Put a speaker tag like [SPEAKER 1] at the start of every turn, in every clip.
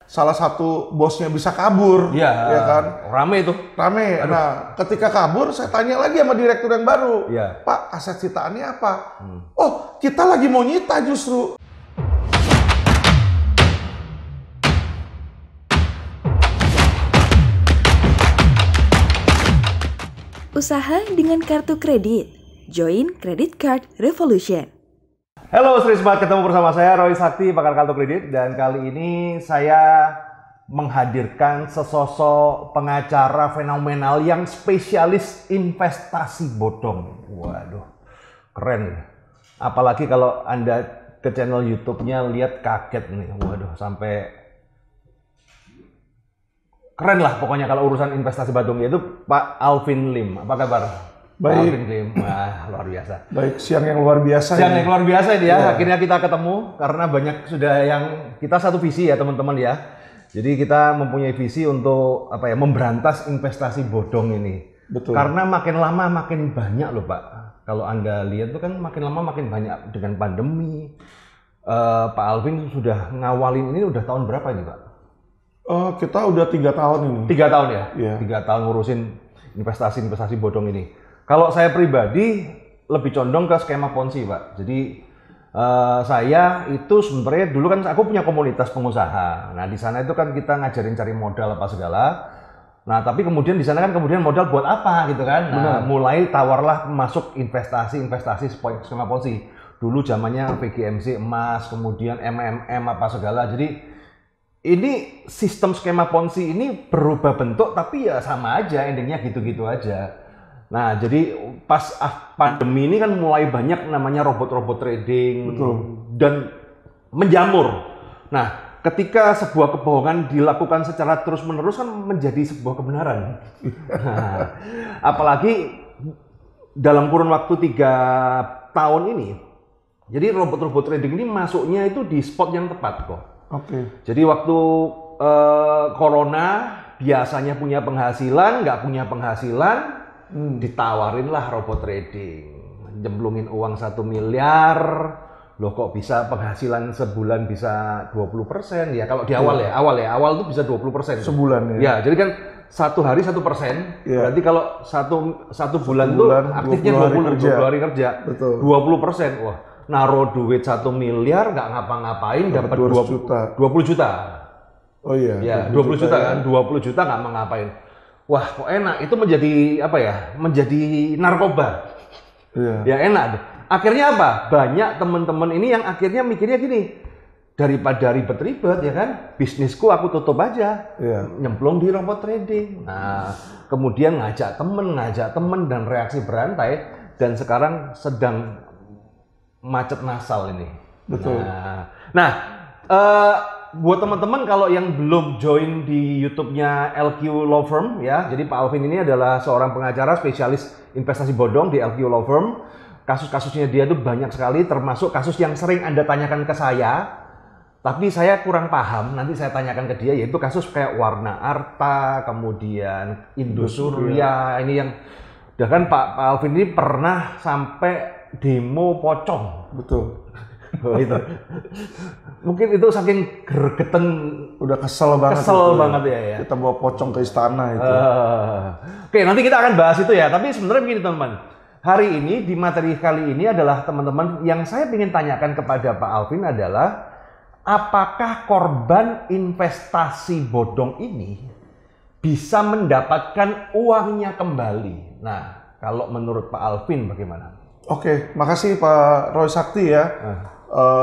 [SPEAKER 1] salah satu bosnya bisa kabur,
[SPEAKER 2] Iya,
[SPEAKER 1] ya kan?
[SPEAKER 2] Rame itu.
[SPEAKER 1] Rame. Nah, ketika kabur, saya tanya lagi sama direktur yang baru,
[SPEAKER 2] Iya.
[SPEAKER 1] Pak, aset sitaannya apa? Oh, kita lagi mau nyita justru.
[SPEAKER 3] Usaha dengan kartu kredit. Join Credit Card Revolution.
[SPEAKER 2] Halo, serius banget ketemu bersama saya Roy Sakti, pakar kartu kredit, dan kali ini saya menghadirkan sesosok pengacara fenomenal yang spesialis investasi bodong. Waduh, keren. Apalagi kalau Anda ke channel YouTube-nya lihat kaget nih. Waduh, sampai keren lah pokoknya kalau urusan investasi bodong itu Pak Alvin Lim. Apa kabar?
[SPEAKER 1] Baik.
[SPEAKER 2] Alvin Lim. Wah, luar biasa.
[SPEAKER 1] Baik, siang yang luar biasa.
[SPEAKER 2] Siang
[SPEAKER 1] ini.
[SPEAKER 2] yang luar biasa ini ya.
[SPEAKER 1] Iya.
[SPEAKER 2] Akhirnya kita ketemu karena banyak sudah yang kita satu visi ya teman-teman ya. Jadi kita mempunyai visi untuk apa ya, memberantas investasi bodong ini.
[SPEAKER 1] Betul.
[SPEAKER 2] Karena makin lama makin banyak loh Pak. Kalau Anda lihat tuh kan makin lama makin banyak dengan pandemi. Pak Alvin sudah ngawalin ini udah tahun berapa ini Pak?
[SPEAKER 1] Kita udah 3 tahun ini.
[SPEAKER 2] 3 tahun ya?
[SPEAKER 1] Iya.
[SPEAKER 2] 3 tahun ngurusin investasi bodong ini. Kalau saya pribadi lebih condong ke skema ponzi Pak. Jadi saya itu sebenarnya dulu kan aku punya komunitas pengusaha. Nah di sana itu kan kita ngajarin cari modal apa segala. Nah tapi kemudian di sana kan kemudian modal buat apa gitu kan. Nah mulai tawarlah masuk investasi skema ponzi. Dulu zamannya VGMC emas, kemudian MMM apa segala. Jadi ini sistem skema ponzi ini berubah bentuk tapi ya sama aja, endingnya gitu-gitu aja. Nah, jadi pas pandemi ini kan mulai banyak namanya robot-robot trading.
[SPEAKER 1] Betul.
[SPEAKER 2] Dan menjamur. Nah, ketika sebuah kebohongan dilakukan secara terus-menerus kan menjadi sebuah kebenaran. Nah, apalagi dalam kurun waktu 3 tahun ini, jadi robot-robot trading ini masuknya itu di spot yang tepat kok.
[SPEAKER 1] Oke.
[SPEAKER 2] Jadi waktu corona biasanya punya penghasilan, nggak punya penghasilan, ditawarinlah robot trading, jemplungin uang 1 miliar, loh kok bisa penghasilan sebulan bisa 20% ya kalau di awal ya, awal tuh bisa 20%
[SPEAKER 1] Sebulan ya?
[SPEAKER 2] Ya, jadi kan 1 hari 1%,
[SPEAKER 1] Iya.
[SPEAKER 2] berarti kalau satu bulan tuh aktifnya 20 hari kerja,
[SPEAKER 1] Betul.
[SPEAKER 2] 20%, wah naruh duit 1 miliar nggak ngapa-ngapain dapat
[SPEAKER 1] 200 juta.
[SPEAKER 2] 20 juta.
[SPEAKER 1] Oh iya.
[SPEAKER 2] Ya, 20 juta kan, 20 juta nggak mau ngapain. Wah, kok enak. Itu menjadi apa ya? Menjadi narkoba.
[SPEAKER 1] Iya.
[SPEAKER 2] Ya enak deh. Akhirnya apa? Banyak teman-teman ini yang akhirnya mikirnya gini, daripada ribet-ribet ya kan, bisnisku aku tutup aja.
[SPEAKER 1] Iya.
[SPEAKER 2] Nyemplung di robot trading. Nah, kemudian ngajak temen dan reaksi berantai, dan sekarang sedang macet nasal ini.
[SPEAKER 1] Betul.
[SPEAKER 2] Nah, buat teman-teman kalau yang belum join di YouTube-nya LQ Law Firm ya, jadi Pak Alvin ini adalah seorang pengacara spesialis investasi bodong di LQ Law Firm. Kasus-kasusnya dia tuh banyak sekali, termasuk kasus yang sering Anda tanyakan ke saya, tapi saya kurang paham, nanti saya tanyakan ke dia, yaitu kasus kayak Warna Arta, kemudian Indosuria, ini yang bahkan Pak Alvin ini pernah sampai demo pocong.
[SPEAKER 1] Betul.
[SPEAKER 2] Itu. Mungkin itu saking gergeten,
[SPEAKER 1] Udah kesel banget.
[SPEAKER 2] banget ya.
[SPEAKER 1] Kita bawa pocong ke istana itu.
[SPEAKER 2] Oke, nanti kita akan bahas itu ya. Tapi sebenarnya begini teman-teman. Hari ini di materi kali ini adalah teman-teman yang saya ingin tanyakan kepada Pak Alvin adalah apakah korban investasi bodong ini bisa mendapatkan uangnya kembali? Nah, kalau menurut Pak Alvin bagaimana?
[SPEAKER 1] Oke, makasih Pak Roy Sakti ya.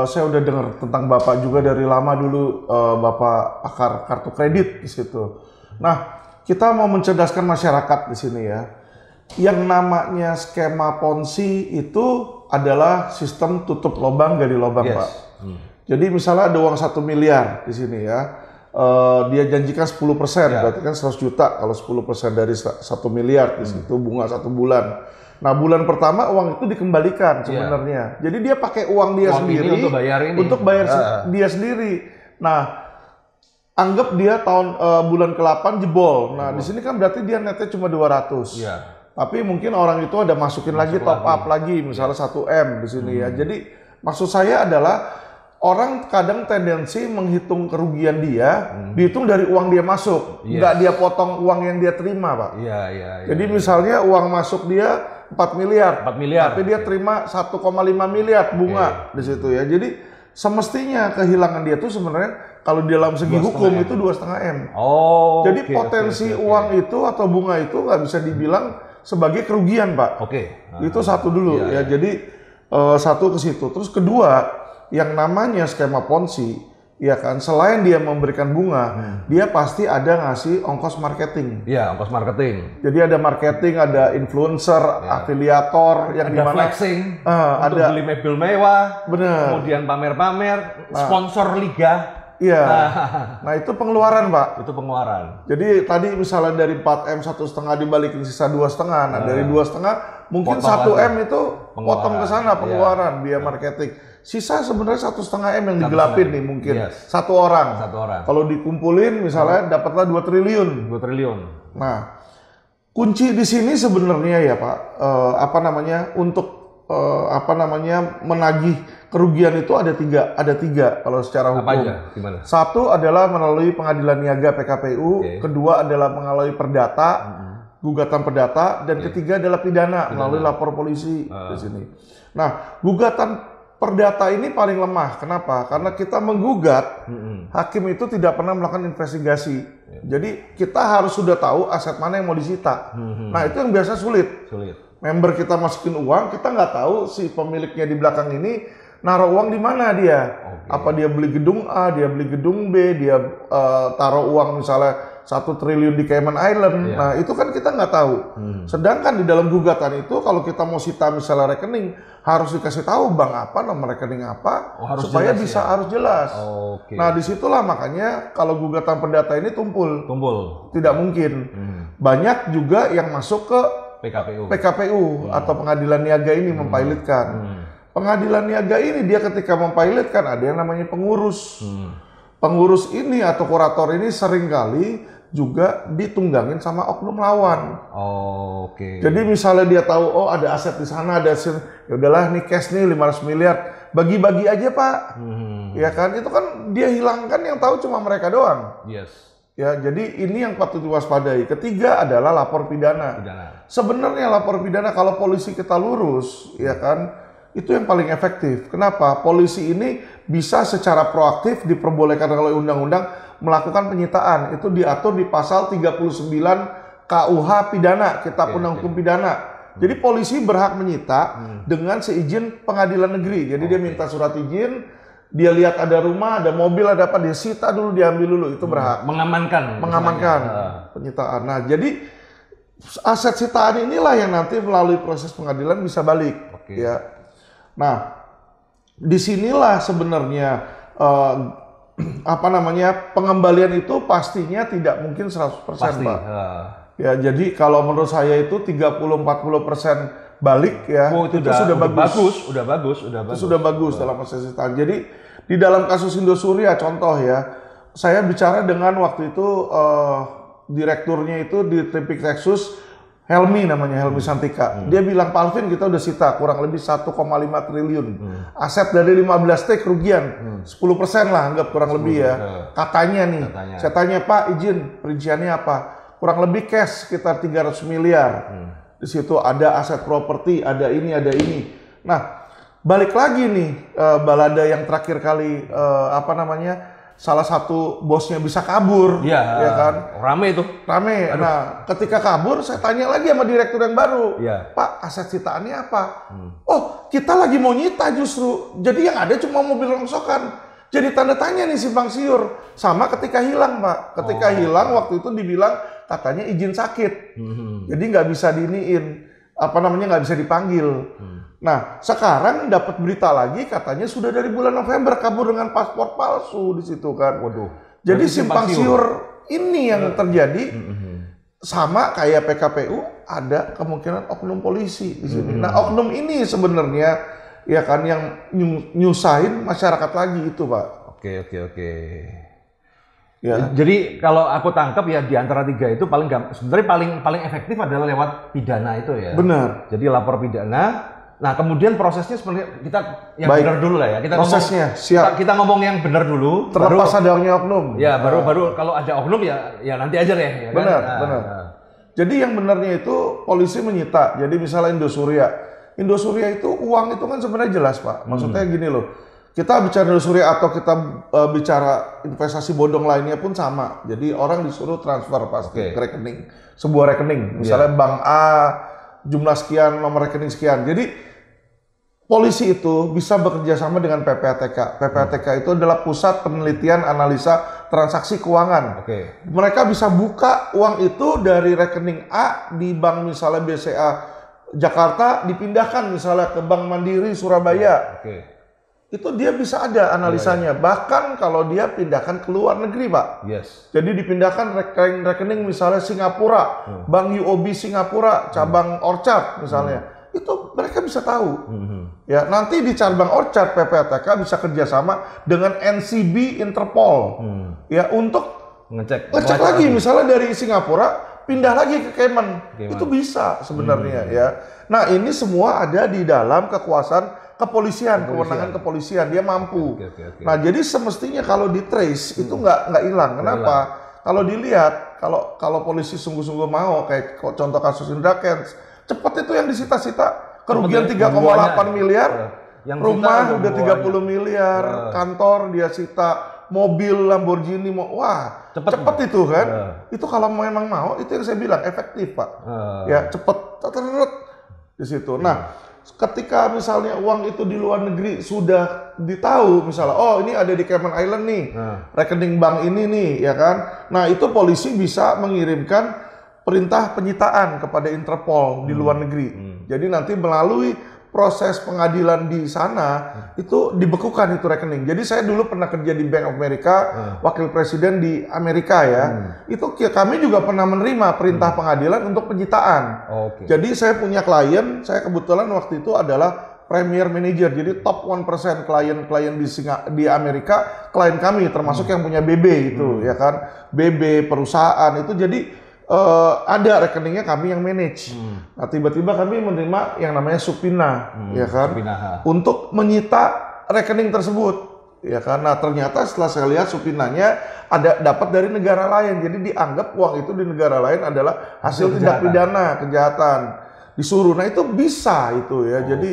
[SPEAKER 1] Saya udah dengar tentang Bapak juga dari lama dulu, Bapak pakar kartu kredit di situ. Nah, kita mau mencerdaskan masyarakat di sini ya. Yang namanya skema ponzi itu adalah sistem tutup lubang gali lubang,
[SPEAKER 2] Yes.
[SPEAKER 1] Pak. Jadi misalnya ada uang 1 miliar di sini ya. Dia janjikan 10%, berarti kan 100 juta kalau 10% dari 1 miliar di situ bunga 1 bulan. Nah, bulan pertama uang itu dikembalikan sebenarnya. Jadi dia pakai uang dia sendiri untuk bayar dia sendiri. Nah, anggap dia bulan ke-8 jebol. Nah, di sini kan berarti dia netnya cuma 200. Tapi mungkin orang itu ada masukin lagi top up lagi misalnya 1 M di sini ya. Jadi maksud saya adalah orang kadang tendensi menghitung kerugian dia, dihitung dari uang dia masuk, nggak dia potong uang yang dia terima, Pak.
[SPEAKER 2] Iya.
[SPEAKER 1] Jadi misalnya uang masuk dia 4 miliar,
[SPEAKER 2] 4 miliar.
[SPEAKER 1] tapi dia terima 1,5 miliar bunga di situ ya. Jadi semestinya kehilangan dia tuh sebenarnya kalau di dalam segi hukum itu 2,5 M.
[SPEAKER 2] Oh.
[SPEAKER 1] Jadi potensi uang itu atau bunga itu nggak bisa dibilang sebagai kerugian, Pak. Itu satu dulu ya. Jadi satu ke situ. Terus kedua, yang namanya skema ponzi, ya kan, selain dia memberikan bunga, dia pasti ada ngasih ongkos marketing.
[SPEAKER 2] Iya, ongkos marketing.
[SPEAKER 1] Jadi ada marketing, ada influencer, afiliator, yang
[SPEAKER 2] Ada
[SPEAKER 1] dimana
[SPEAKER 2] flexing, untuk
[SPEAKER 1] ada
[SPEAKER 2] beli mobil mewah,
[SPEAKER 1] bener.
[SPEAKER 2] kemudian pamer-pamer, sponsor liga.
[SPEAKER 1] Iya. Nah itu pengeluaran, Pak.
[SPEAKER 2] Itu pengeluaran.
[SPEAKER 1] Jadi tadi misalnya dari 4 M 1,5 dibalikin sisa 2,5. Nah dari 2,5 mungkin 1 M itu potong ke sana pengeluaran biaya marketing. Sisa sebenarnya 1,5 M yang digelapin nih mungkin satu orang. Kalau dikumpulin misalnya dapatlah 2 triliun.
[SPEAKER 2] 2 triliun.
[SPEAKER 1] Nah kunci di sini sebenarnya ya Pak, untuk menagih kerugian itu ada tiga kalau secara hukum.
[SPEAKER 2] Apa aja? Gimana?
[SPEAKER 1] Satu adalah melalui pengadilan niaga PKPU, kedua adalah melalui perdata, gugatan perdata, dan ketiga adalah pidana melalui lapor polisi di sini. Nah, gugatan perdata ini paling lemah. Kenapa? Karena kita menggugat, hakim itu tidak pernah melakukan investigasi. Jadi kita harus sudah tahu aset mana yang mau disita. Nah, itu yang biasa sulit. Member kita masukin uang, kita nggak tahu si pemiliknya di belakang ini naruh uang di mana dia. Apa dia beli gedung A, dia beli gedung B, dia taruh uang misalnya 1 triliun di Cayman Island. Nah itu kan kita nggak tahu. Sedangkan di dalam gugatan itu kalau kita mau sita misalnya rekening, harus dikasih tahu bank apa, nomor rekening apa, supaya bisa harus jelas. Nah disitulah makanya kalau gugatan perdata ini tumpul. Tidak mungkin. Banyak juga yang masuk ke PKPU atau pengadilan niaga ini mempilotkan. Pengadilan niaga ini dia ketika mempilotkan ada yang namanya pengurus. Pengurus ini atau kurator ini seringkali juga ditunggangin sama oknum lawan. Jadi misalnya dia tahu ada aset di sana, ada aset, ya udahlah nih cash nih 500 miliar, bagi-bagi aja Pak. Ya kan itu kan dia hilangkan, yang tahu cuma mereka doang. Ya, jadi ini yang patut diwaspadai. Ketiga adalah lapor pidana. Sebenarnya lapor pidana kalau polisi kita lurus, ya kan, itu yang paling efektif. Kenapa? Polisi ini bisa secara proaktif diperbolehkan oleh undang-undang melakukan penyitaan. Itu diatur di pasal 39 KUH pidana, Kitab Undang Hukum Pidana. Jadi polisi berhak menyita dengan seizin pengadilan negeri. Jadi dia minta surat izin, dia lihat ada rumah, ada mobil, ada apa, dia sita dulu, diambil dulu, itu berhak. Mengamankan penyitaan. Nah, jadi aset sitaan inilah yang nanti melalui proses pengadilan bisa balik. Ya. Nah, disinilah sebenarnya pengembalian itu pastinya tidak mungkin 100%, Pak. Ya, jadi kalau menurut saya itu 30-40% balik ya, itu sudah bagus. Itu sudah bagus dalam proses sitaan. Jadi di dalam kasus Indosuria contoh ya, saya bicara dengan waktu itu direkturnya itu di Tripikteksus, Helmi namanya, Helmi Santika. Dia bilang, Pak Alvin kita udah sita kurang lebih 1,5 triliun. Aset dari 15 T kerugian, 10% lah anggap kurang lebih ya. Katanya nih, saya tanya Pak izin perinciannya apa? Kurang lebih cash sekitar 300 miliar. Di situ ada aset properti, ada ini, ada ini. Nah, balik lagi nih, balada yang terakhir kali, salah satu bosnya bisa kabur, ya kan?
[SPEAKER 2] Rame itu.
[SPEAKER 1] Rame. Nah, ketika kabur, saya tanya lagi sama direktur yang baru, Pak, aset sitaannya apa? Oh, kita lagi mau nyita justru. Jadi yang ada cuma mobil rongsokan. Jadi tanda tanya nih simpang siur. Sama ketika hilang, Pak. Ketika hilang waktu itu dibilang katanya izin sakit. Jadi nggak bisa diiniin, nggak bisa dipanggil. Nah, sekarang dapat berita lagi katanya sudah dari bulan November kabur dengan paspor palsu di situ kan. Jadi simpang siur ini yang terjadi. Sama kayak PKPU ada kemungkinan oknum polisi di sini. Nah, oknum ini sebenarnya ya kan yang nyusahin masyarakat lagi itu, Pak.
[SPEAKER 2] Oke. Ya. Jadi kalau aku tangkap ya di antara tiga itu sebenarnya paling efektif adalah lewat pidana itu ya.
[SPEAKER 1] Benar.
[SPEAKER 2] Jadi lapor pidana, Nah, kemudian prosesnya sebenarnya kita yang
[SPEAKER 1] Baik.
[SPEAKER 2] benar dulu lah ya. Kita
[SPEAKER 1] Prosesnya,
[SPEAKER 2] ngomong,
[SPEAKER 1] siap.
[SPEAKER 2] Kita ngomong yang benar dulu.
[SPEAKER 1] Terlepas adanya oknum.
[SPEAKER 2] Ya, baru kalau ada oknum ya nanti aja deh. Ya kan?
[SPEAKER 1] Benar, benar. Jadi yang benarnya itu polisi menyita. Jadi misalnya Indosuria itu uang itu kan sebenarnya jelas Pak. Maksudnya gini loh. Kita bicara Indosuria atau kita bicara investasi bodong lainnya pun sama. Jadi orang disuruh transfer pasti ke rekening. Sebuah rekening. Misalnya bank A, jumlah sekian, nomor rekening sekian. Jadi polisi itu bisa bekerja sama dengan PPATK. PPATK itu adalah Pusat Penelitian Analisa Transaksi Keuangan. Mereka bisa buka uang itu dari rekening A di bank misalnya BCA Jakarta, dipindahkan misalnya ke Bank Mandiri Surabaya. Itu dia bisa ada analisanya. Bahkan kalau dia pindahkan ke luar negeri, Pak. Jadi dipindahkan rekening misalnya Singapura, Bank UOB Singapura, cabang Orchard misalnya. Itu mereka bisa tahu. Ya, nanti di cabang Orchard PPATK bisa kerjasama dengan NCB Interpol. Ya, untuk ngecek lagi misalnya dari Singapura pindah lagi ke Cayman. Itu bisa sebenarnya ya. Nah, ini semua ada di dalam kekuasaan kepolisian, kewenangan kepolisian. Dia mampu. Nah, jadi semestinya kalau di trace itu nggak hilang. Kenapa? Kalau dilihat, kalau polisi sungguh-sungguh mau kayak contoh kasus Indra Kents, cepat itu yang disita-sita, kerugian 3,8 miliar, rumah udah 30 miliar, kantor dia sita, mobil Lamborghini, wah cepet itu kan. Itu kalau memang mau, itu yang saya bilang efektif Pak. Ya cepet, di situ. Nah, ketika misalnya uang itu di luar negeri sudah ditahu, misalnya, oh ini ada di Cayman Island nih, rekening bank ini nih, ya kan. Nah itu polisi bisa mengirimkan perintah penyitaan kepada Interpol di luar negeri. Jadi nanti melalui proses pengadilan di sana itu dibekukan itu rekening. Jadi saya dulu pernah kerja di Bank of America, wakil presiden di Amerika ya. Itu kami juga pernah menerima perintah pengadilan untuk penyitaan. Jadi saya punya klien, saya kebetulan waktu itu adalah Premier Manager, jadi top 1% klien-klien di Amerika, klien kami termasuk yang punya BB itu ya kan. BB perusahaan itu jadi ada rekeningnya kami yang manage. Nah tiba-tiba kami menerima yang namanya supina, ya kan, untuk menyita rekening tersebut, ya kan. Nah ternyata setelah saya lihat supinanya ada dapat dari negara lain, jadi dianggap uang itu di negara lain adalah hasil tindak pidana kejahatan, disuruh. Nah itu bisa itu ya. Jadi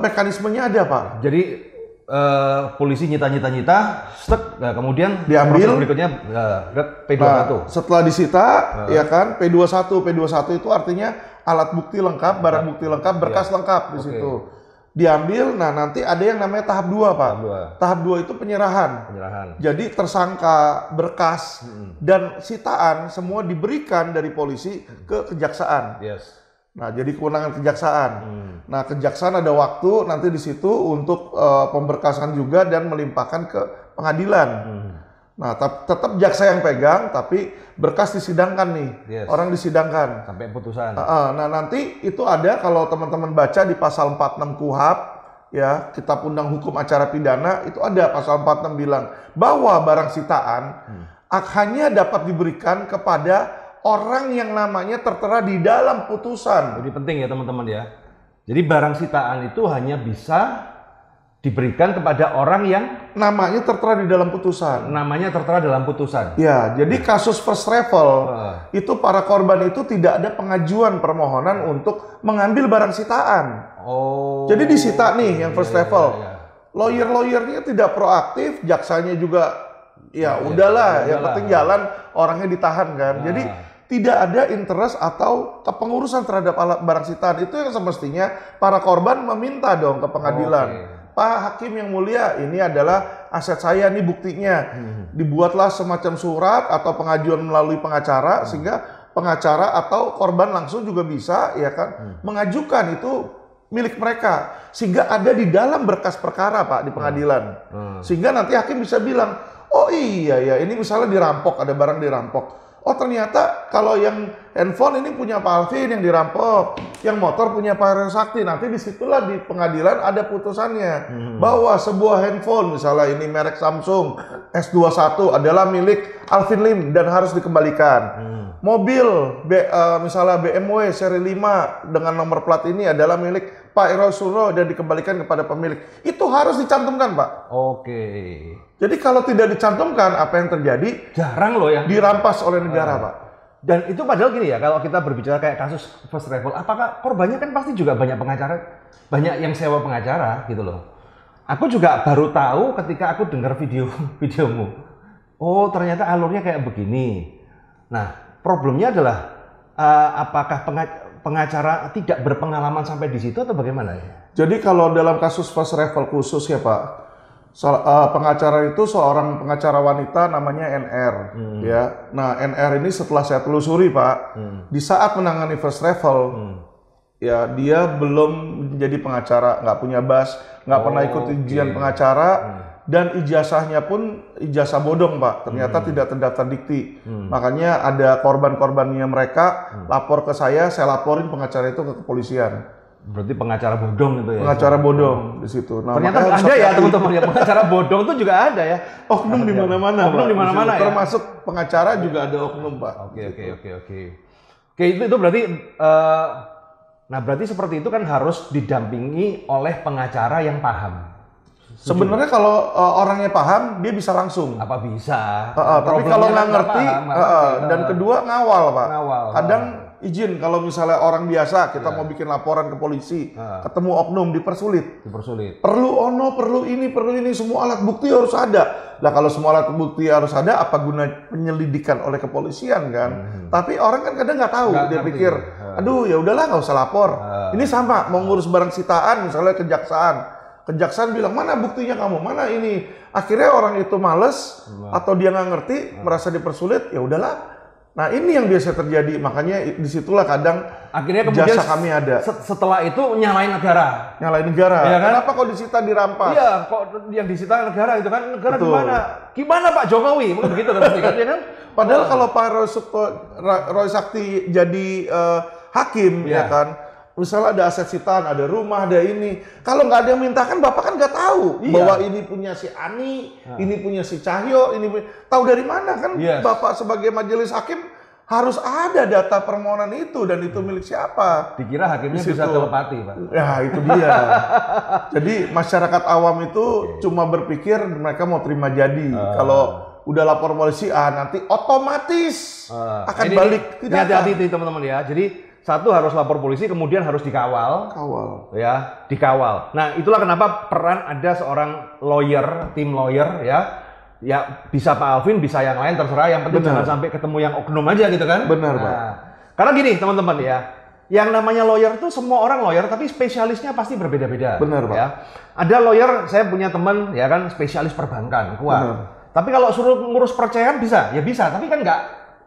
[SPEAKER 1] mekanismenya ada Pak.
[SPEAKER 2] Jadi polisi nyita, kemudian
[SPEAKER 1] diambil
[SPEAKER 2] berikutnya P21.
[SPEAKER 1] Nah, setelah disita, ya kan, P21 itu artinya alat bukti lengkap, barang bukti lengkap, berkas lengkap di situ. Diambil, nah nanti ada yang namanya tahap 2 Pak. Tahap 2 itu penyerahan. Jadi tersangka, berkas, dan sitaan semua diberikan dari polisi ke kejaksaan. Nah, jadi kewenangan kejaksaan. Nah, kejaksaan ada waktu nanti di situ untuk pemberkasan juga dan melimpahkan ke pengadilan. Nah, tetap jaksa yang pegang, tapi berkas disidangkan nih. Orang disidangkan
[SPEAKER 2] sampai putusan.
[SPEAKER 1] Nah, nanti itu ada kalau teman-teman baca di pasal 46 KUHP, ya, Kitab Undang Hukum Acara Pidana, itu ada pasal 46 bilang bahwa barang sitaan hanya dapat diberikan kepada orang yang namanya tertera di dalam putusan.
[SPEAKER 2] Jadi penting ya teman-teman ya. Jadi barang sitaan itu hanya bisa diberikan kepada orang yang
[SPEAKER 1] namanya tertera di dalam putusan.
[SPEAKER 2] Ya,
[SPEAKER 1] jadi kasus first travel itu para korban itu tidak ada pengajuan permohonan untuk mengambil barang sitaan. Jadi disita nih yang first travel. Lawyer-lawyernya tidak proaktif, jaksanya juga ya udahlah, yang penting jalan, orangnya ditahan kan. Jadi tidak ada interest atau kepengurusan terhadap alat barang sitaan. Itu yang semestinya para korban meminta dong ke pengadilan. Pak Hakim yang mulia, ini adalah aset saya, nih buktinya. Dibuatlah semacam surat atau pengajuan melalui pengacara, sehingga pengacara atau korban langsung juga bisa ya kan mengajukan itu milik mereka. Sehingga ada di dalam berkas perkara Pak di pengadilan. Sehingga nanti hakim bisa bilang, oh iya ya, ini misalnya dirampok, ada barang dirampok. Oh ternyata kalau yang handphone ini punya Pak Alvin yang dirampok, yang motor punya Pak Heru Sakti. Nanti disitulah di pengadilan ada putusannya bahwa sebuah handphone, misalnya ini merek Samsung S21 adalah milik Alvin Lim dan harus dikembalikan. Mobil misalnya BMW seri 5 dengan nomor plat ini adalah milik Pak Iro Suno dan dikembalikan kepada pemilik. Itu harus dicantumkan, Pak.
[SPEAKER 2] Oke.
[SPEAKER 1] Jadi kalau tidak dicantumkan, apa yang terjadi?
[SPEAKER 2] Jarang loh yang
[SPEAKER 1] Dirampas oleh negara, Pak.
[SPEAKER 2] Dan itu padahal gini ya, kalau kita berbicara kayak kasus first travel, apakah korbannya kan pasti juga banyak pengacara, banyak yang sewa pengacara gitu loh. Aku juga baru tahu ketika aku dengar videomu. Oh, ternyata alurnya kayak begini. Nah, problemnya adalah apakah pengacara tidak berpengalaman sampai di situ atau bagaimana ya?
[SPEAKER 1] Jadi kalau dalam kasus first travel khusus ya, Pak, pengacara itu seorang pengacara wanita namanya NR, ya. Nah, NR ini setelah saya telusuri, Pak, di saat menangani first travel, ya dia belum menjadi pengacara, nggak punya BAS, nggak pernah ikut ujian pengacara, dan ijazahnya pun ijazah bodong, Pak. Ternyata tidak terdaftar dikti. Makanya ada korban-korbannya mereka lapor ke saya laporin pengacara itu ke kepolisian.
[SPEAKER 2] Berarti pengacara bodong itu ya?
[SPEAKER 1] Pengacara bodong di situ. Nah,
[SPEAKER 2] ternyata ada ya teman-teman ya, pengacara bodong itu juga ada ya?
[SPEAKER 1] Oknum di mana-mana,
[SPEAKER 2] Oknum di mana-mana ya?
[SPEAKER 1] Termasuk pengacara juga ada oknum, Pak.
[SPEAKER 2] Oke, itu berarti, nah berarti seperti itu kan harus didampingi oleh pengacara yang paham.
[SPEAKER 1] Sebenarnya kalau orangnya paham, dia bisa langsung.
[SPEAKER 2] Apa bisa?
[SPEAKER 1] Tapi kalau nggak ngerti, dan kedua ngawal, Pak.
[SPEAKER 2] Ngawal.
[SPEAKER 1] Kadang izin kalau misalnya orang biasa kita mau bikin laporan ke polisi, ketemu oknum dipersulit. Perlu ini, semua alat bukti harus ada. Lah kalau semua alat bukti harus ada, apa guna penyelidikan oleh kepolisian kan? Tapi orang kan kadang nggak tahu, dia pikir, aduh ya udahlah nggak usah lapor. Ini sama mau ngurus barang sitaan, misalnya kejaksaan bilang mana buktinya kamu, mana ini. Akhirnya orang itu males atau dia nggak ngerti, merasa dipersulit, ya udahlah. Nah ini yang biasa terjadi, makanya disitulah kadang
[SPEAKER 2] akhirnya kemudian
[SPEAKER 1] jasa kami ada.
[SPEAKER 2] Setelah itu nyalain negara.
[SPEAKER 1] Ya kan? Kenapa kok disita dirampas?
[SPEAKER 2] Iya, kok yang disita negara itu kan, negara gimana? Gimana Pak Jokowi? Mungkin begitu kan, ya kan?
[SPEAKER 1] Padahal kalau Pak Roy Sakti jadi hakim, ya kan? Misalnya ada aset sitaan, ada rumah, ada ini. Kalau nggak ada yang minta kan Bapak kan nggak tahu bahwa ini punya si Ani, ini punya si Cahyo, tahu dari mana kan? Bapak sebagai majelis hakim harus ada data permohonan itu dan itu milik siapa.
[SPEAKER 2] Dikira hakimnya bisa telepati, Pak.
[SPEAKER 1] Ya itu dia. Jadi masyarakat awam itu cuma berpikir mereka mau terima jadi. Kalau udah lapor polisi, nanti otomatis akan balik.
[SPEAKER 2] Ini hati-hati teman-teman ya. Jadi satu harus lapor polisi, kemudian harus dikawal. Ya, dikawal. Nah, itulah kenapa peran ada seorang lawyer, tim lawyer ya. Ya, bisa Pak Alvin, bisa yang lain, terserah. Yang penting jangan sampai ketemu yang oknum aja gitu kan.
[SPEAKER 1] Benar, Pak.
[SPEAKER 2] Karena gini, teman-teman ya. Yang namanya lawyer itu semua orang lawyer, tapi spesialisnya pasti berbeda-beda.
[SPEAKER 1] Benar, Pak.
[SPEAKER 2] Ya. Ada lawyer, saya punya teman ya kan, spesialis perbankan, kuat. Tapi kalau suruh ngurus percayaan bisa, ya bisa. Tapi kan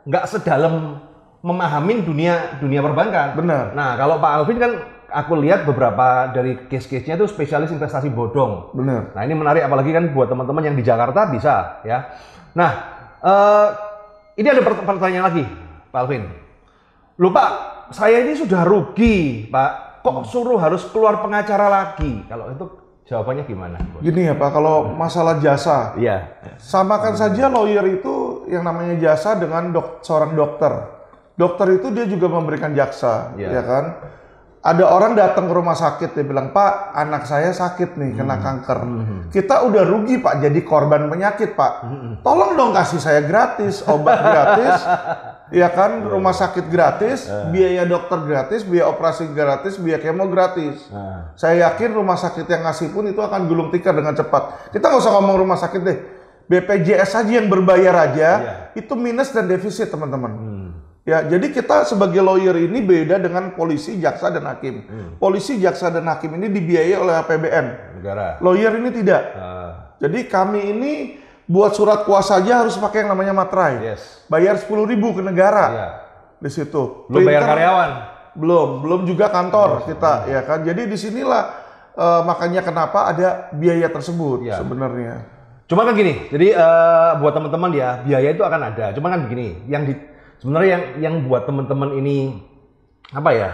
[SPEAKER 2] nggak sedalam memahamin dunia perbankan.
[SPEAKER 1] Benar.
[SPEAKER 2] Nah, kalau Pak Alvin kan aku lihat beberapa dari case-case-nya itu spesialis investasi bodong.
[SPEAKER 1] Benar.
[SPEAKER 2] Nah, ini menarik apalagi kan buat teman-teman yang di Jakarta bisa ya. Nah, ini ada pertanyaan lagi, Pak Alvin. Loh Pak, saya ini sudah rugi, Pak. Kok suruh harus keluar pengacara lagi? Kalau itu jawabannya gimana?
[SPEAKER 1] Gini ya Pak, kalau masalah jasa, samakan saja lawyer itu yang namanya jasa dengan seorang dokter. Dokter itu dia juga memberikan jaksa, ya kan? Ada orang datang ke rumah sakit, dia bilang, Pak, anak saya sakit nih, kena kanker. Kita udah rugi Pak, jadi korban penyakit Pak. Tolong dong kasih saya gratis, obat gratis, ya kan? Rumah sakit gratis, biaya dokter gratis, biaya operasi gratis, biaya kemo gratis. Saya yakin rumah sakit yang ngasih pun itu akan gulung tikar dengan cepat. Kita nggak usah ngomong rumah sakit deh, BPJS saja yang berbayar aja, itu minus dan defisit teman-teman. Ya, jadi kita sebagai lawyer ini beda dengan polisi, jaksa, dan hakim. Polisi, jaksa, dan hakim ini dibiayai oleh APBN.
[SPEAKER 2] Negara.
[SPEAKER 1] Lawyer ini tidak. Jadi kami ini buat surat kuasa aja harus pakai yang namanya materai. Bayar 10.000 ke negara. Di situ.
[SPEAKER 2] Belum bayar karyawan.
[SPEAKER 1] Belum juga kantor kita, ya kan. Jadi disinilah makanya kenapa ada biaya tersebut sebenarnya.
[SPEAKER 2] Cuma kan gini, jadi buat teman-teman ya biaya itu akan ada. Cuma kan begini, Sebenarnya yang buat teman-teman ini apa ya?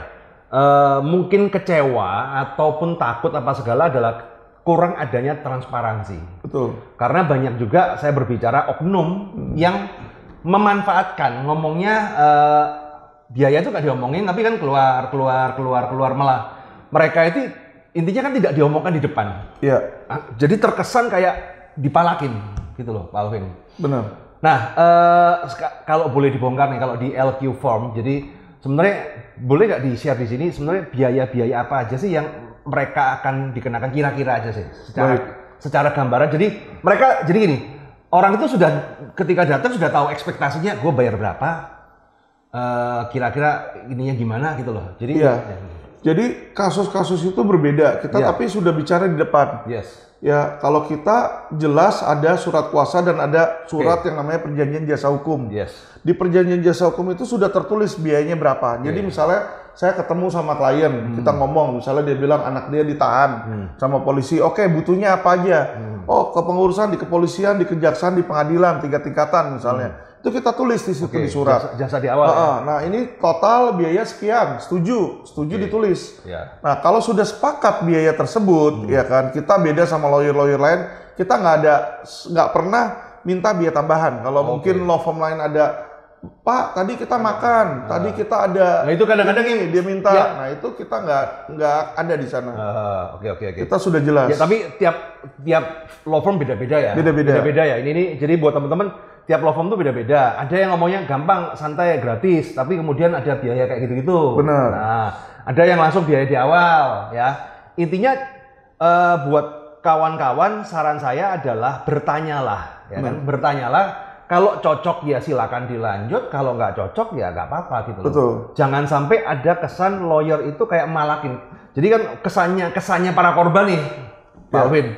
[SPEAKER 2] Mungkin kecewa ataupun takut apa segala adalah kurang adanya transparansi.
[SPEAKER 1] Betul.
[SPEAKER 2] Karena banyak juga saya berbicara oknum yang memanfaatkan ngomongnya biaya itu nggak diomongin tapi kan keluar malah mereka itu intinya kan tidak diomongkan di depan.
[SPEAKER 1] Iya.
[SPEAKER 2] Jadi terkesan kayak dipalakin gitu loh Pak Alvin.
[SPEAKER 1] Benar.
[SPEAKER 2] Nah, kalau boleh dibongkar nih kalau di LQ form, jadi sebenarnya boleh nggak di-share di sini sebenarnya biaya-biaya apa aja sih yang mereka akan dikenakan kira-kira aja sih secara gambaran. Jadi mereka jadi gini, orang itu sudah ketika datang sudah tahu ekspektasinya, gue bayar berapa, kira-kira ininya gimana gitu loh. Jadi
[SPEAKER 1] iya. Jadi kasus-kasus itu berbeda. Kita tapi sudah bicara di depan.
[SPEAKER 2] Yes.
[SPEAKER 1] Ya, kalau kita jelas ada surat kuasa dan ada surat yang namanya perjanjian jasa hukum.
[SPEAKER 2] Yes.
[SPEAKER 1] Di perjanjian jasa hukum itu sudah tertulis biayanya berapa. Jadi misalnya saya ketemu sama klien, kita ngomong, misalnya dia bilang anak dia ditahan sama polisi. Oke, butuhnya apa aja? Oh, kepengurusan di kepolisian, di kejaksaan, di pengadilan, 3 tingkatan misalnya. Itu kita tulis di situ di surat.
[SPEAKER 2] Jasa di awal.
[SPEAKER 1] Nah, ini total biaya sekian, setuju ditulis.
[SPEAKER 2] Ya.
[SPEAKER 1] Nah, kalau sudah sepakat biaya tersebut, ya kan, kita beda sama lawyer lain, kita nggak pernah minta biaya tambahan. Kalau mungkin law firm lain ada, Pak, tadi kita makan, tadi kita ada.
[SPEAKER 2] Nah, itu kadang-kadang
[SPEAKER 1] ini dia minta. Ya. Nah, itu kita nggak ada di sana.
[SPEAKER 2] Oke.
[SPEAKER 1] Kita sudah jelas.
[SPEAKER 2] Ya, tapi tiap law firm beda-beda ya. Beda-beda ya. Ini jadi buat teman-teman tiap law firm tuh beda-beda. Ada yang ngomongnya gampang, santai, gratis, tapi kemudian ada biaya kayak gitu-gitu.
[SPEAKER 1] Benar.
[SPEAKER 2] Nah, ada yang langsung biaya di awal, ya. Intinya buat kawan-kawan, saran saya adalah bertanyalah, ya kan? Bertanyalah. Kalau cocok ya silakan dilanjut, kalau nggak cocok ya nggak apa-apa gitu loh.
[SPEAKER 1] Betul.
[SPEAKER 2] Jangan sampai ada kesan lawyer itu kayak malakin. Jadi kan kesannya para korban nih, Pak Alvin.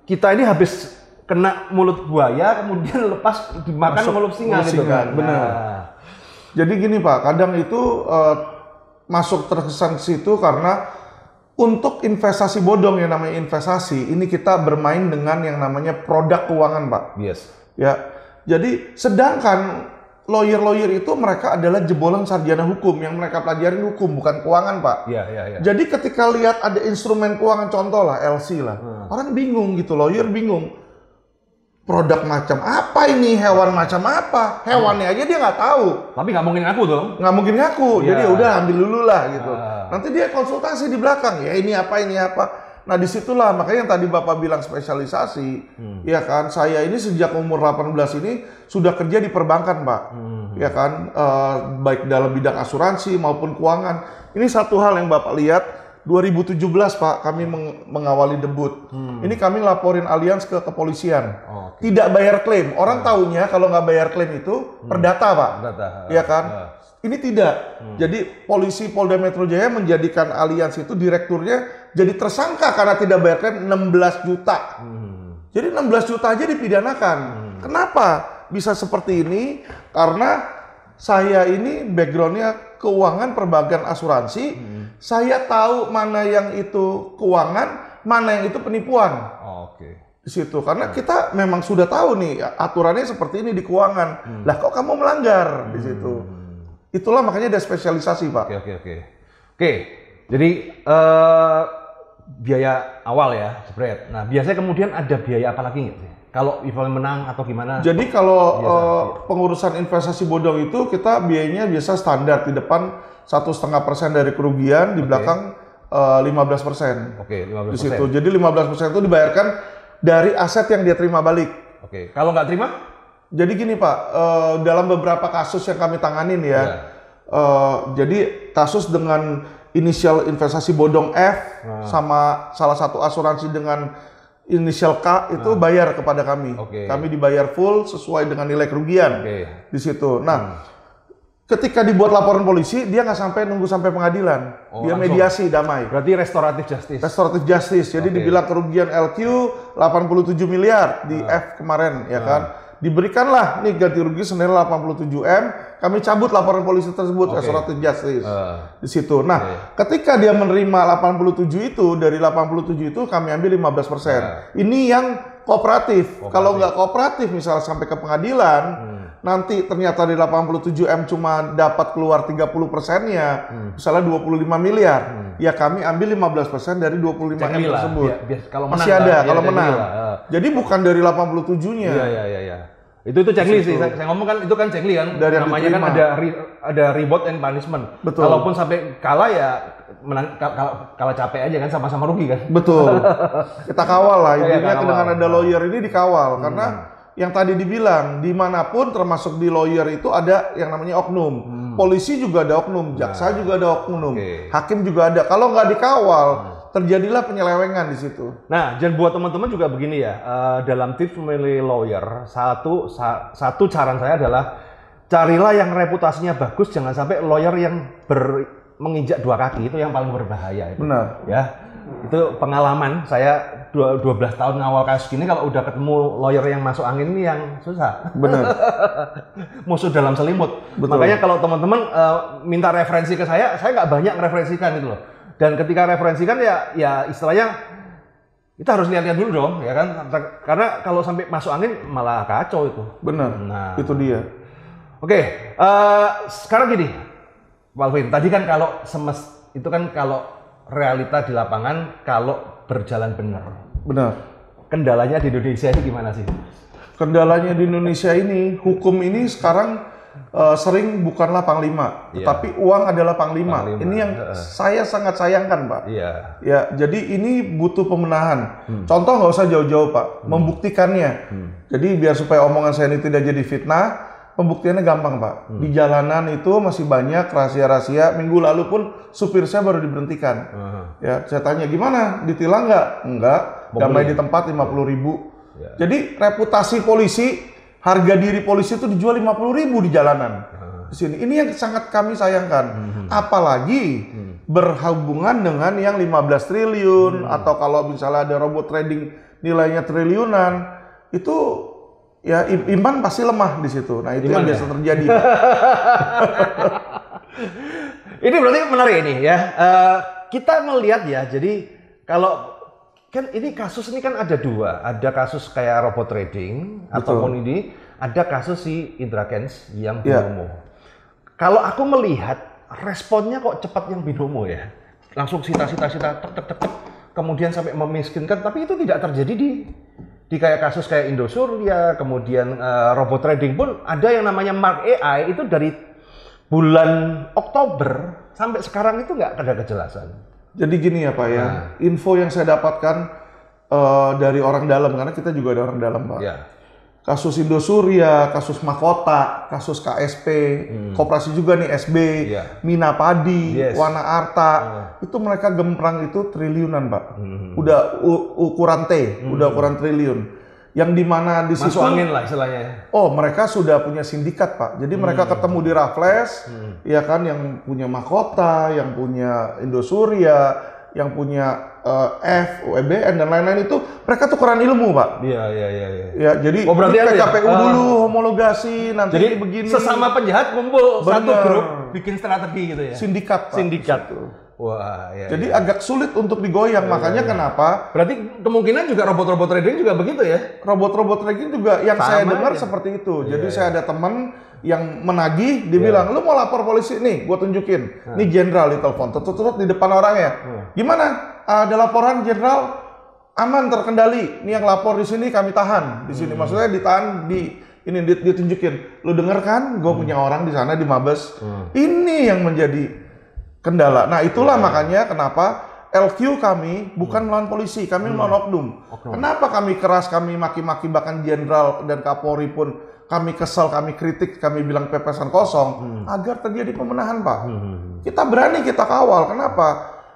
[SPEAKER 2] Kita ini habis kena mulut buaya, kemudian lepas dimakan mulut singa gitu kan.
[SPEAKER 1] Benar. Jadi gini Pak, kadang itu masuk terkesan ke situ karena untuk investasi bodong yang namanya investasi, ini kita bermain dengan yang namanya produk keuangan Pak.
[SPEAKER 2] Yes.
[SPEAKER 1] Ya, jadi sedangkan lawyer itu mereka adalah jebolan sarjana hukum yang mereka pelajarin hukum bukan keuangan Pak.
[SPEAKER 2] Iya.
[SPEAKER 1] Jadi ketika lihat ada instrumen keuangan contoh lah LC lah, orang bingung gitu, lawyer bingung. Produk macam apa ini, hewan macam apa, hewannya aja dia nggak tahu.
[SPEAKER 2] Tapi nggak mungkin ngaku dong.
[SPEAKER 1] Nggak mungkin ngaku, jadi udah ambil dulu lah gitu. Nanti dia konsultasi di belakang, ya ini apa. Nah disitulah makanya yang tadi Bapak bilang spesialisasi, ya kan. Saya ini sejak umur 18 ini sudah kerja di perbankan Pak, ya kan. Baik dalam bidang asuransi maupun keuangan. Ini satu hal yang Bapak lihat. 2017 Pak, kami mengawali debut. Ini kami laporin Allianz ke kepolisian. Tidak bayar klaim. Orang taunya kalau nggak bayar klaim itu perdata Pak. Iya kan? Ini tidak. Jadi polisi Polda Metro Jaya menjadikan Allianz itu direkturnya jadi tersangka karena tidak bayar klaim 16 juta. Jadi 16 juta aja dipidanakan. Kenapa bisa seperti ini? Karena saya ini backgroundnya keuangan, perbankan, asuransi. Saya tahu mana yang itu keuangan, mana yang itu penipuan. Di situ karena kita memang sudah tahu nih aturannya seperti ini di keuangan. Lah kok kamu melanggar di situ? Itulah makanya ada spesialisasi Pak.
[SPEAKER 2] Oke. Jadi biaya awal ya, spread. Nah biasanya kemudian ada biaya apa lagi nggak sih? Kalau event menang atau gimana?
[SPEAKER 1] Jadi kalau pengurusan investasi bodong itu kita biayanya biasa standar di depan 1,5% dari kerugian, di belakang 15%.
[SPEAKER 2] Oke, 15%.
[SPEAKER 1] Di situ. Jadi 15% itu dibayarkan dari aset yang dia terima balik.
[SPEAKER 2] Oke. Kalau nggak terima?
[SPEAKER 1] Jadi gini Pak, dalam beberapa kasus yang kami tanganin ya, jadi kasus dengan inisial investasi bodong F sama salah satu asuransi dengan inisial K itu bayar kepada kami. Kami dibayar full sesuai dengan nilai kerugian di situ. Nah, ketika dibuat laporan polisi, dia nggak nunggu sampai pengadilan. Dia langsung mediasi damai.
[SPEAKER 2] Berarti restoratif justice.
[SPEAKER 1] Restoratif justice. Jadi dibilang kerugian LQ 87 miliar di F kemarin, ya kan? Diberikanlah nih ganti rugi senilai 87 M. Kami cabut laporan polisi tersebut, restoratif justice di situ. Nah, ketika dia menerima 87 itu, dari 87 itu kami ambil 15%. Ini yang kooperatif. Kalau nggak kooperatif, misalnya sampai ke pengadilan, nanti ternyata di 87M cuma dapat keluar 30%-nya, misalnya 25 miliar, ya kami ambil 15% dari 25M tersebut.
[SPEAKER 2] Kalau
[SPEAKER 1] masih
[SPEAKER 2] menang,
[SPEAKER 1] ada
[SPEAKER 2] lah,
[SPEAKER 1] kalau
[SPEAKER 2] ya,
[SPEAKER 1] menang. Jadi bukan dari 87-nya.
[SPEAKER 2] Iya. Itu checklist sih. Saya ngomong kan itu kan checklist kan.
[SPEAKER 1] Dari
[SPEAKER 2] namanya kan ada reward and punishment.
[SPEAKER 1] Betul.
[SPEAKER 2] Kalaupun sampai kalah ya menang, kalah capek aja kan, sama-sama rugi kan.
[SPEAKER 1] Betul. Kita kawal lah, intinya
[SPEAKER 2] kawal.
[SPEAKER 1] dengan ada lawyer ini dikawal karena yang tadi dibilang dimanapun termasuk di lawyer itu ada yang namanya oknum. Polisi juga ada oknum, jaksa juga ada oknum, hakim juga ada. Kalau nggak dikawal terjadilah penyelewengan di situ.
[SPEAKER 2] Nah, dan buat teman-teman juga begini ya, dalam tips memilih lawyer, satu saran saya adalah carilah yang reputasinya bagus, jangan sampai lawyer yang menginjak dua kaki, itu yang paling berbahaya. Itu.
[SPEAKER 1] Benar.
[SPEAKER 2] Ya, itu pengalaman saya 12 tahun ngawal kasus gini, kalau udah ketemu lawyer yang masuk angin ini yang susah.
[SPEAKER 1] Benar.
[SPEAKER 2] Musuh dalam selimut.
[SPEAKER 1] Betul.
[SPEAKER 2] Makanya kalau teman-teman minta referensi ke saya nggak banyak referensikan itu loh. Dan ketika referensikan ya istilahnya kita harus lihat-lihat dulu dong, ya kan? Karena kalau sampai masuk angin malah kacau itu.
[SPEAKER 1] Benar.
[SPEAKER 2] Nah,
[SPEAKER 1] itu dia.
[SPEAKER 2] Oke, sekarang gini, Walvin. Tadi kan kalau itu kan kalau realita di lapangan kalau berjalan benar.
[SPEAKER 1] Benar.
[SPEAKER 2] Kendalanya di Indonesia ini gimana sih?
[SPEAKER 1] Kendalanya di Indonesia ini, hukum ini sekarang sering bukanlah panglima, tetapi uang adalah panglima. Ini yang saya sangat sayangkan, Pak.
[SPEAKER 2] Iya.
[SPEAKER 1] Ya, jadi ini butuh pemenahan. Contoh nggak usah jauh-jauh, Pak. Membuktikannya. Jadi biar supaya omongan saya ini tidak jadi fitnah, pembuktiannya gampang, Pak. Di jalanan itu masih banyak rahasia-rahasia. Minggu lalu pun supir saya baru diberhentikan. Ya, saya tanya gimana? Ditilang nggak? Enggak. Damai di tempat 50.000. Jadi reputasi polisi, harga diri polisi itu dijual 50.000 di jalanan. Di sini. Ini yang sangat kami sayangkan. Apalagi berhubungan dengan yang 15 triliun atau kalau misalnya ada robot trading nilainya triliunan, itu ya iman pasti lemah di situ. Nah, itu yang biasa terjadi.
[SPEAKER 2] Ini berarti menarik ini ya. Kita melihat ya. Jadi kalau kan ini kasus ini kan ada dua, ada kasus kayak robot trading ataupun ini ada kasus si Indra Kents yang binomo. Kalau aku melihat responnya kok cepat yang binomo ya, langsung sita, tek, kemudian sampai memiskinkan, tapi itu tidak terjadi di kayak kasus kayak Indosuria, kemudian robot trading pun ada yang namanya Mark AI itu dari bulan Oktober sampai sekarang itu nggak ada kejelasan. Jadi
[SPEAKER 1] gini ya Pak ya, info yang saya dapatkan dari orang dalam, karena kita juga ada orang dalam Pak. Kasus Indosuria, kasus Mahkota, kasus KSP, koperasi juga nih SB, Mina Padi, Wana Arta, itu mereka gemprang itu triliunan Pak. Udah ukuran T, udah ukuran triliun. Yang dimana di situ
[SPEAKER 2] masuk angin lah istilahnya.
[SPEAKER 1] Oh, mereka sudah punya sindikat Pak. Jadi mereka ketemu di Raffles, ya kan, yang punya Mahkota, yang punya Indosuria, yang punya WBN dan lain-lain itu, mereka tukeran ilmu Pak.
[SPEAKER 2] Iya.
[SPEAKER 1] Ya, jadi
[SPEAKER 2] berarti
[SPEAKER 1] PKPU dulu homologasi, nanti
[SPEAKER 2] jadi
[SPEAKER 1] begini.
[SPEAKER 2] Sesama penjahat kumpul satu grup bikin strategi gitu ya.
[SPEAKER 1] Sindikat Pak.
[SPEAKER 2] Sindikat. Wah,
[SPEAKER 1] jadi agak sulit untuk digoyang, makanya kenapa?
[SPEAKER 2] Berarti kemungkinan juga robot-robot trading juga begitu ya?
[SPEAKER 1] Robot-robot trading juga yang saya dengar seperti itu. Jadi saya ada teman yang menagih, dia bilang, lu mau lapor polisi nih, gua tunjukin. Ini jenderal di telepon, tutut di depan orangnya. Gimana? Ada laporan jenderal, aman terkendali. Ini yang lapor di sini kami tahan di sini. Maksudnya ditahan ini ditunjukin. Lu denger kan? Gua punya orang di sana di Mabes. Ini yang menjadi kendala. Nah, itulah makanya kenapa LQ kami bukan melawan polisi, kami melawan oknum. Kenapa kami keras, kami maki-maki, bahkan jenderal dan Kapolri pun kami kesal, kami kritik, kami bilang pepesan kosong, agar terjadi pemenahan Pak. Kita berani, kita kawal. Kenapa?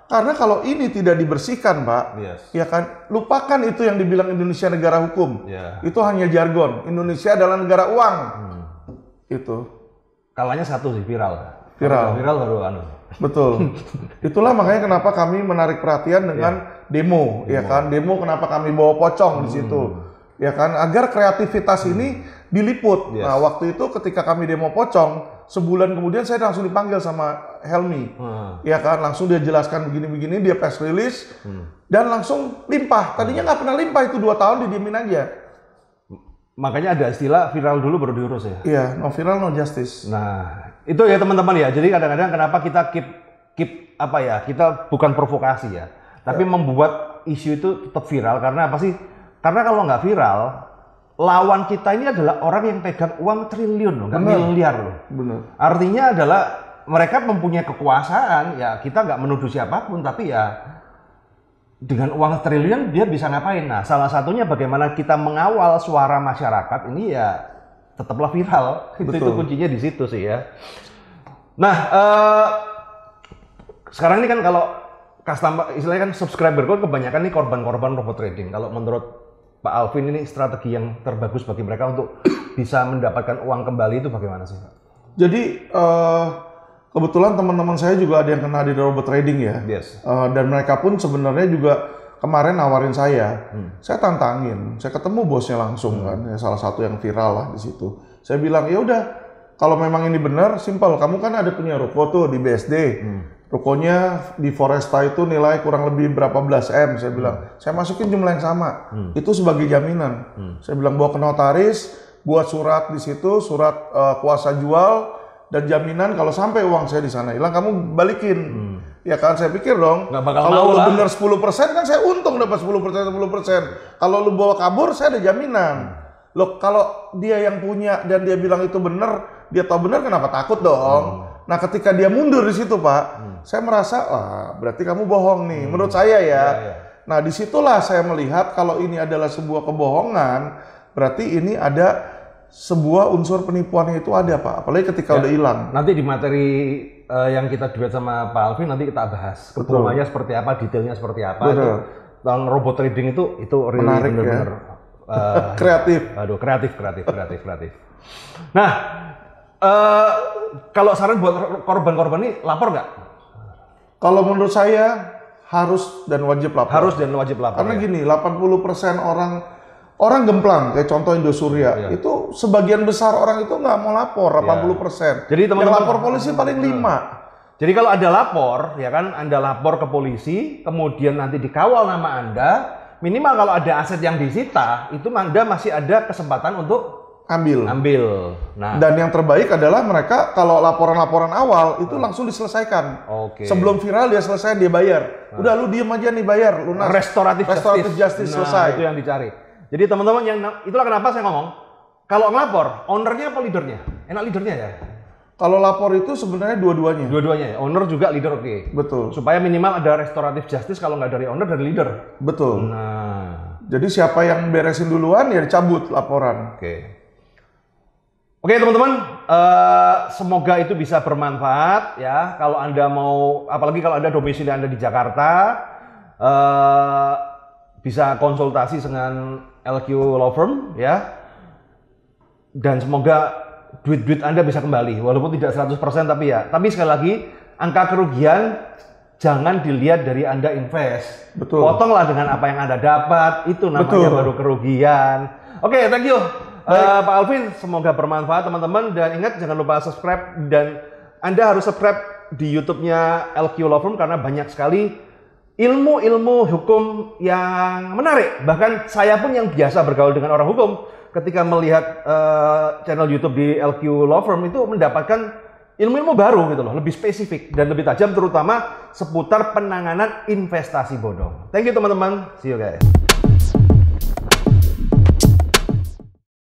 [SPEAKER 1] Karena kalau ini tidak dibersihkan Pak, ya kan, lupakan itu yang dibilang Indonesia negara hukum. Itu hanya jargon. Indonesia adalah negara uang. Itu.
[SPEAKER 2] Kalanya satu sih, viral.
[SPEAKER 1] Viral
[SPEAKER 2] baru anu.
[SPEAKER 1] Betul. Itulah makanya kenapa kami menarik perhatian dengan demo, ya kan? Demo kenapa kami bawa pocong di situ, ya kan? Agar kreativitas ini diliput. Nah, waktu itu ketika kami demo pocong, sebulan kemudian saya langsung dipanggil sama Helmi, ya kan? Langsung dia jelaskan begini-begini, dia press release dan langsung limpah. Tadinya nggak pernah limpah itu 2 tahun didiemin aja.
[SPEAKER 2] Makanya ada istilah viral dulu baru diurus ya.
[SPEAKER 1] Iya, no viral no justice.
[SPEAKER 2] Nah, itu ya teman-teman ya. Jadi kadang-kadang kenapa kita keep apa ya? Kita bukan provokasi ya, tapi membuat isu itu tetap viral karena apa sih? Karena kalau nggak viral, lawan kita ini adalah orang yang pegang uang triliun loh, nggak miliar loh.
[SPEAKER 1] Benar.
[SPEAKER 2] Artinya adalah mereka mempunyai kekuasaan, ya kita nggak menuduh siapapun, tapi ya dengan uang triliun dia bisa ngapain? Nah, salah satunya bagaimana kita mengawal suara masyarakat ini ya tetaplah viral. Itu kuncinya di situ sih ya. Nah, sekarang ini kan kalau customer, istilahnya kan subscriber gue kebanyakan nih korban-korban robot trading. Kalau menurut Pak Alvin ini strategi yang terbagus bagi mereka untuk bisa mendapatkan uang kembali itu bagaimana sih Pak?
[SPEAKER 1] Jadi kebetulan teman-teman saya juga ada yang kena di robot trading ya.
[SPEAKER 2] Yes.
[SPEAKER 1] Dan mereka pun sebenarnya juga kemarin nawarin saya. Saya tantangin. Saya ketemu bosnya langsung kan. Ya, salah satu yang viral lah di situ. Saya bilang, ya udah, kalau memang ini benar, simpel. Kamu kan ada punya ruko tuh di BSD. Rukonya di Foresta itu nilai kurang lebih berapa belas M. Saya bilang, saya masukin jumlah yang sama. Itu sebagai jaminan. Saya bilang bawa ke notaris, buat surat di situ, surat kuasa jual dan jaminan kalau sampai uang saya di sana hilang, kamu balikin. Ya kan, saya pikir dong. Kalau lu bener 10% kan saya untung dapat 10%. Kalau lu bawa kabur, saya ada jaminan. Loh, kalau dia yang punya dan dia bilang itu bener, dia tahu bener, kenapa takut dong? Nah, ketika dia mundur di situ, Pak, saya merasa, wah, berarti kamu bohong nih. Menurut saya ya. Nah, disitulah saya melihat kalau ini adalah sebuah kebohongan, berarti ini ada sebuah unsur penipuannya itu ada, Pak. Apalagi ketika udah hilang.
[SPEAKER 2] Nanti di materi yang kita duet sama Pak Alvin nanti kita bahas. Kebohongannya seperti apa, detailnya seperti apa. Itu, tentang robot trading itu really
[SPEAKER 1] menarik
[SPEAKER 2] bener-bener
[SPEAKER 1] kreatif.
[SPEAKER 2] Aduh, kreatif. Nah, kalau saran buat korban-korban ini lapor nggak?
[SPEAKER 1] Kalau menurut saya harus dan wajib lapor.
[SPEAKER 2] Harus dan wajib lapor.
[SPEAKER 1] Karena gini, 80% orang gemplang, kayak contoh Indosuria, itu sebagian besar orang itu nggak mau lapor, 80%.
[SPEAKER 2] Jadi teman-teman,
[SPEAKER 1] yang lapor polisi paling 5.
[SPEAKER 2] Jadi kalau ada lapor, ya kan, Anda lapor ke polisi, kemudian nanti dikawal nama Anda, minimal kalau ada aset yang disita, itu Anda masih ada kesempatan untuk ambil. Nah,
[SPEAKER 1] dan yang terbaik adalah mereka kalau laporan-laporan awal itu langsung diselesaikan. Sebelum viral dia selesai, dia bayar. Udah lu diem aja nih, bayar lunas.
[SPEAKER 2] Restoratif justice
[SPEAKER 1] selesai.
[SPEAKER 2] Itu yang dicari. Jadi teman-teman, itulah kenapa saya ngomong, kalau ngelapor, ownernya apa leadernya? Enak leadernya ya?
[SPEAKER 1] Kalau lapor itu sebenarnya dua-duanya.
[SPEAKER 2] Dua-duanya ya? Owner juga, leader, oke.
[SPEAKER 1] Betul.
[SPEAKER 2] Supaya minimal ada restoratif justice, kalau nggak dari owner, dari leader.
[SPEAKER 1] Betul.
[SPEAKER 2] Nah.
[SPEAKER 1] Jadi siapa yang beresin duluan, ya dicabut laporan.
[SPEAKER 2] Oke teman-teman, semoga itu bisa bermanfaat ya. Kalau Anda mau, apalagi kalau Anda domisili Anda di Jakarta, bisa konsultasi dengan LQ Law Firm ya. Dan semoga duit-duit Anda bisa kembali, walaupun tidak 100% tapi sekali lagi, angka kerugian jangan dilihat dari Anda invest.
[SPEAKER 1] Betul.
[SPEAKER 2] Potonglah dengan apa yang Anda dapat, itu namanya baru kerugian. Oke, thank you. Pak Alvin, semoga bermanfaat teman-teman, dan ingat jangan lupa subscribe, dan Anda harus subscribe di YouTube-nya LQ Law Firm karena banyak sekali ilmu-ilmu hukum yang menarik. Bahkan saya pun yang biasa bergaul dengan orang hukum, ketika melihat channel YouTube di LQ Law Firm itu mendapatkan ilmu-ilmu baru gitu loh, lebih spesifik dan lebih tajam, terutama seputar penanganan investasi bodong. Thank you teman-teman, see you guys.